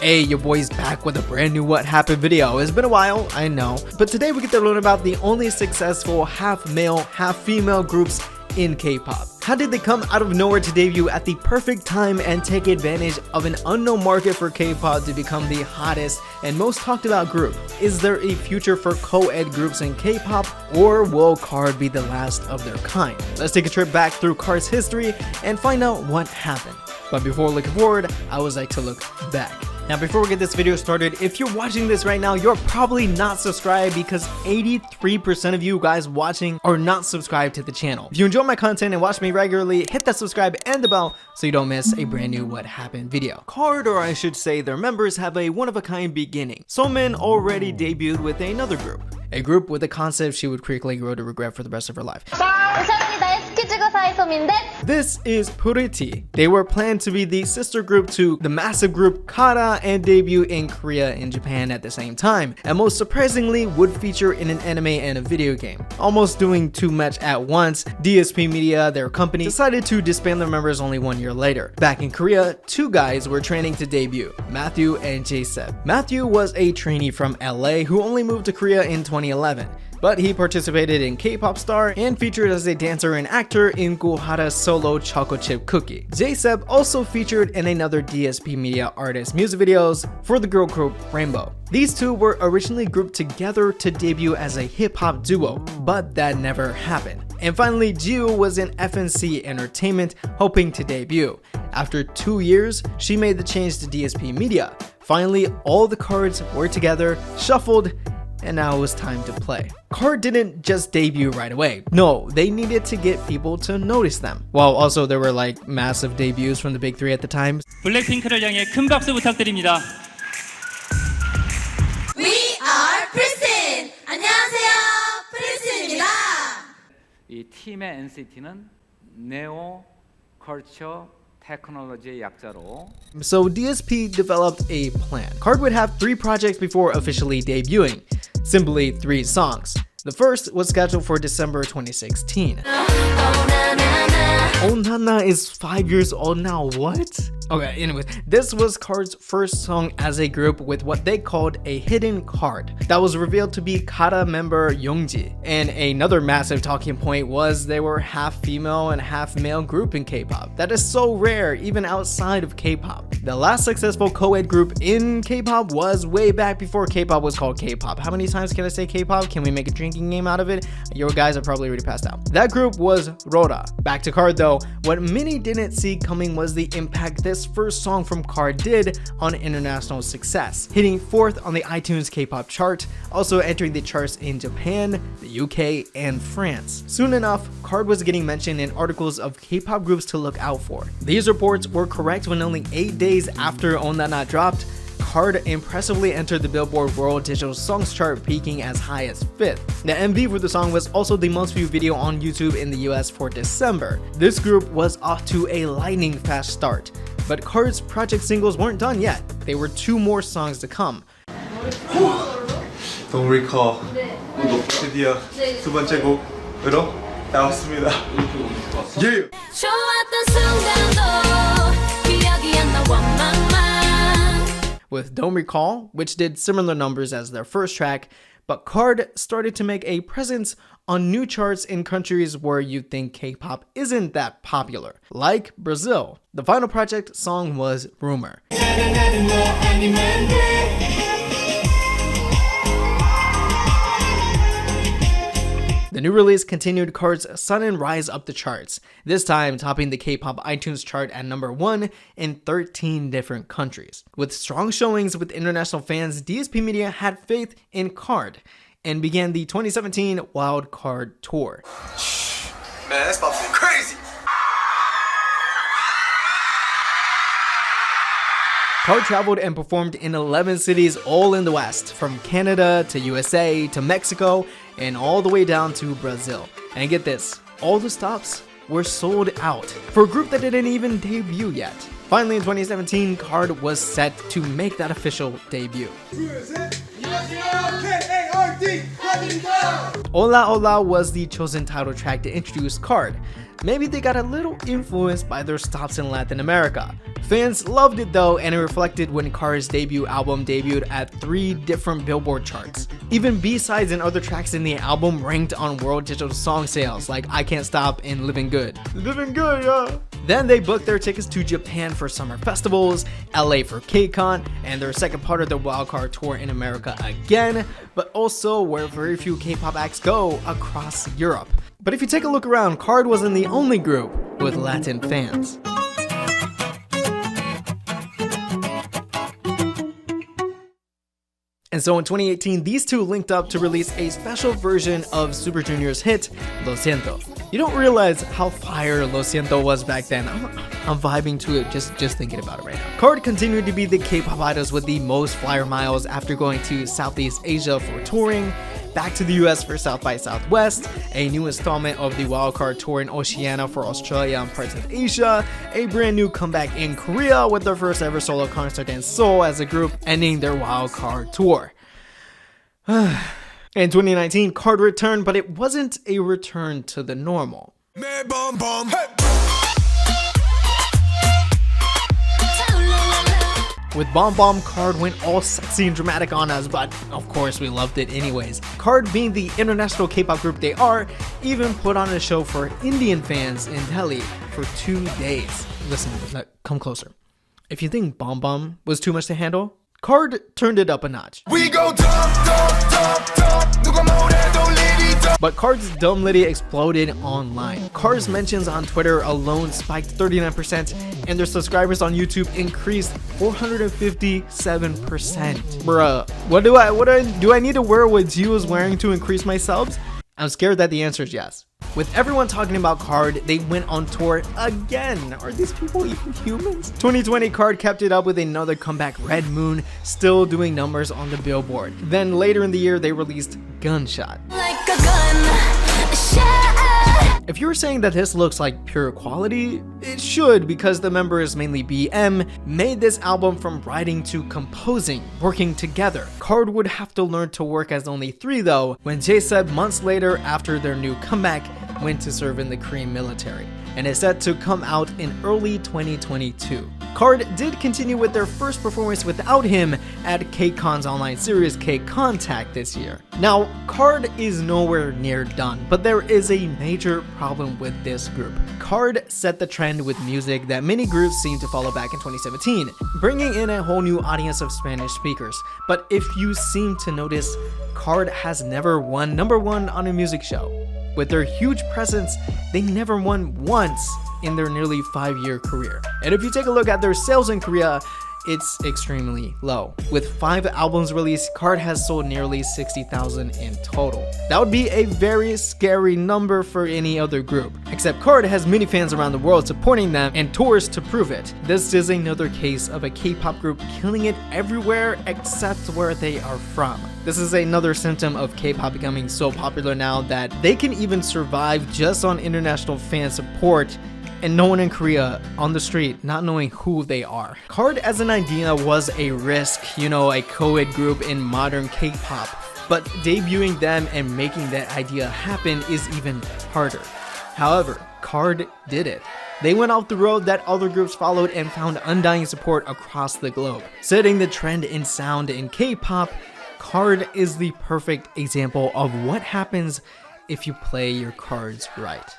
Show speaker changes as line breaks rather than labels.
Hey, your boy's back with a brand new What Happened video. It's been a while, I know, but today we get to learn about the only successful half male, half female groups in K-pop. How did they come out of nowhere to debut at the perfect time and take advantage of an unknown market for K-pop to become the hottest and most talked about group? Is there a future for co-ed groups in K-pop, or will KARD be the last of their kind? Let's take a trip back through KARD's history and find out what happened. But before looking forward, I always like to look back. Now before we get this video started, if you're watching this right now, you're probably not subscribed because 83% of you guys watching are not subscribed to the channel. If you enjoy my content and watch me regularly, hit that subscribe and the bell so you don't miss a brand new What Happened video. KARD, or I should say their members, have a one-of-a-kind beginning. Somin already debuted with another group. A group with a concept she would quickly grow to regret for the rest of her life. This is pristin. They were planned to be the sister group to the massive group KARD and debut in Korea and Japan at the same time, and most surprisingly would feature in an anime and a video game. Almost doing too much at once, DSP Media, their company, decided to disband their members only 1 year later. Back in Korea, two guys were training to debut, Matthew and J Seph. Matthew was a trainee from LA who only moved to Korea in 2011. But he participated in K-pop Star and featured as a dancer and actor in Guhara's solo chocolate chip cookie. J Seph also featured in another DSP Media artist music videos for the girl group Rainbow. These two were originally grouped together to debut as a hip-hop duo, but that never happened. And finally, Jiwoo was in FNC Entertainment, hoping to debut. After 2 years, she made the change to DSP Media. Finally, all the cards were together, shuffled, and now it was time to play. KARD didn't just debut right away. No, they needed to get people to notice them. Well, also there were like massive debuts from the big three at the time.
블랙핑크를 향해 큰 박수 부탁드립니다.
We are pristin. 안녕하세요, pristin입니다.
이 팀의 NCT는 네오 컬처 테크놀로지의 약자로.
So DSP developed a plan. KARD would have 3 projects before officially debuting. Simply 3 songs. The first was scheduled for December 2016. Oh Nana is 5 years old now, what? Okay, anyways, this was KARD's first song as a group with what they called a hidden card that was revealed to be KARD member Youngji. And another massive talking point was they were half female and half male group in K-pop. That is so rare even outside of K-pop. The last successful co-ed group in K-pop was way back before K-pop was called K-pop. How many times can I say K-pop? Can we make a drinking game out of it? Your guys are probably already passed out. That group was Rora. Back to KARD though, what many didn't see coming was the impact this first song from KARD did on international success, hitting 4th on the iTunes K-pop chart, also entering the charts in Japan, the UK, and France. Soon enough, KARD was getting mentioned in articles of K-pop groups to look out for. These reports were correct when only 8 days after Onnana dropped, KARD impressively entered the Billboard World Digital Songs chart, peaking as high as 5th. The MV for the song was also the most viewed video on YouTube in the US for December. This group was off to a lightning fast start, but KARD's project singles weren't done yet. There were 2 more songs to come.
Don't recall. 드디어 두 번째 곡으로 나왔습니다. Yeah.
With Don't Recall, which did similar numbers as their first track, but KARD started to make a presence on new charts in countries where you'd think K-pop isn't that popular, like Brazil. The final project song was Rumor. The new release continued KARD's sudden rise up the charts, this time topping the K-pop iTunes chart at number 1 in 13 different countries. With strong showings with international fans, DSP Media had faith in KARD and began the 2017 Wild KARD Tour.
Man, that's about to be crazy.
KARD traveled and performed in 11 cities all in the West, from Canada to USA to Mexico and all the way down to Brazil. And get this, all the stops were sold out for a group that didn't even debut yet. Finally, in 2017, KARD was set to make that official debut. Hola Hola was the chosen title track to introduce KARD. Maybe they got a little influenced by their stops in Latin America. Fans loved it though, and it reflected when KARD's debut album debuted at 3 different Billboard charts. Even B-sides and other tracks in the album ranked on world digital song sales, like I Can't Stop and Living Good. Living Good, yeah! Then they booked their tickets to Japan for summer festivals, LA for KCON, and their second part of their wildcard tour in America again, but also where very few K-pop acts go, across Europe. But if you take a look around, KARD wasn't the only group with Latin fans. And so in 2018, these two linked up to release a special version of Super Junior's hit, Lo Siento. You don't realize how fire Lo Siento was back then. I'm vibing to it just thinking about it right now. KARD continued to be the K-pop idols with the most flyer miles after going to Southeast Asia for touring, back to the US for South by Southwest, a new installment of the wildcard tour in Oceania for Australia and parts of Asia, a brand new comeback in Korea with their first ever solo concert in Seoul as a group, ending their wildcard tour. In 2019, KARD returned, but it wasn't a return to the normal. With Bomb Bomb, KARD went all sexy and dramatic on us, but of course we loved it anyways. KARD, being the international K-pop group they are, even put on a show for Indian fans in Delhi for 2 days. Listen, come closer. If you think Bomb Bomb was too much to handle, KARD turned it up a notch. We go But KARD's Dumb Liddy exploded online. KARD's mentions on Twitter alone spiked 39%, and their subscribers on YouTube increased 457%. Bruh, what do I need to wear what Jiwoo is wearing to increase my subs? I'm scared that the answer is yes. With everyone talking about KARD, they went on tour again. Are these people even humans? 2020, KARD kept it up with another comeback, Red Moon, still doing numbers on the Billboard. Then later in the year, they released Gunshot. Like a gun, shot. If you were saying that this looks like pure quality, it should, because the members, mainly BM, made this album from writing to composing, working together. KARD would have to learn to work as only 3 though, when J Seph, months later after their new comeback, went to serve in the Korean military, and is set to come out in early 2022. KARD did continue with their first performance without him at KCON's online series K-Contact this year. Now, KARD is nowhere near done, but there is a major problem with this group. KARD set the trend with music that many groups seem to follow back in 2017, bringing in a whole new audience of Spanish speakers. But if you seem to notice, KARD has never won #1 on a music show. With their huge presence, they never won once in their nearly 5-year career. And if you take a look at their sales in Korea, it's extremely low. With 5 albums released, KARD has sold nearly 60,000 in total. That would be a very scary number for any other group. Except KARD has many fans around the world supporting them and tours to prove it. This is another case of a K-pop group killing it everywhere except where they are from. This is another symptom of K-pop becoming so popular now that they can even survive just on international fan support and no one in Korea on the street not knowing who they are. KARD as an idea was a risk, a co-ed group in modern K-pop, but debuting them and making that idea happen is even harder. However, KARD did it. They went off the road that other groups followed and found undying support across the globe. Setting the trend in sound in K-pop, KARD is the perfect example of what happens if you play your cards right.